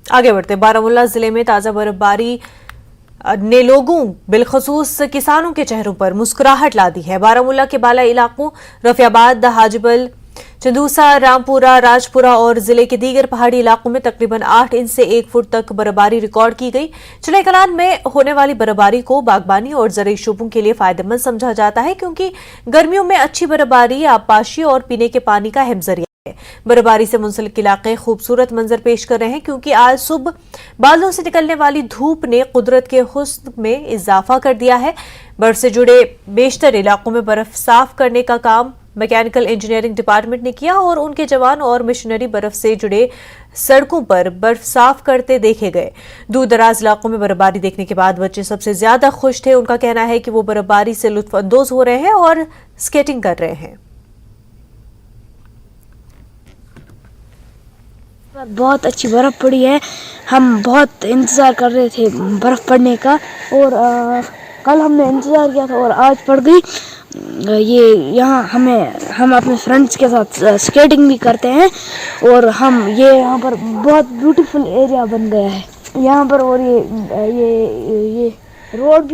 आगे बढ़ते, बारामूला जिले में ताजा बर्फबारी ने लोगों बिलखसूस किसानों के चेहरों पर मुस्कुराहट ला दी है। बारामूला के बाला इलाकों रफियाबाद, हाजिबल, चंदूसा, रामपुरा, राजपुरा और जिले के दीगर पहाड़ी इलाकों में तकरीबन 8 इंच से 1 फुट तक बर्फबारी रिकॉर्ड की गई। चिनाई कलान में होने वाली बर्फबारी को बागबानी और ज़रूरी शोबों के लिए फायदेमंद समझा जाता है, क्योंकि गर्मियों में अच्छी बर्फबारी आबपाशी और पीने के पानी का अहम जरिया है। बर्फबारी से मुंसलिक इलाके खूबसूरत मंजर पेश कर रहे हैं, क्योंकि आज सुबह बादलों से निकलने वाली धूप ने कुदरत के हुस्न में इजाफा कर दिया है। बर्फ से जुड़े बेशतर इलाकों में बर्फ साफ करने का काम मैकेनिकल इंजीनियरिंग डिपार्टमेंट ने किया और उनके जवान और मिशनरी बर्फ से जुड़े सड़कों पर बर्फ साफ करते देखे गए। दूर दराज इलाकों में बर्फबारी देखने के बाद बच्चे सबसे ज्यादा खुश थे। उनका कहना है कि वो बर्फबारी से लुत्फ अंदोज हो रहे हैं और स्केटिंग कर रहे हैं। बहुत अच्छी बर्फ़ पड़ी है। हम बहुत इंतज़ार कर रहे थे बर्फ़ पड़ने का, और कल हमने इंतज़ार किया था और आज पड़ गई। ये यहाँ हम अपने फ्रेंड्स के साथ स्केटिंग भी करते हैं, और हम ये यहाँ पर बहुत ब्यूटीफुल एरिया बन गया है यहाँ पर। और ये रोड भी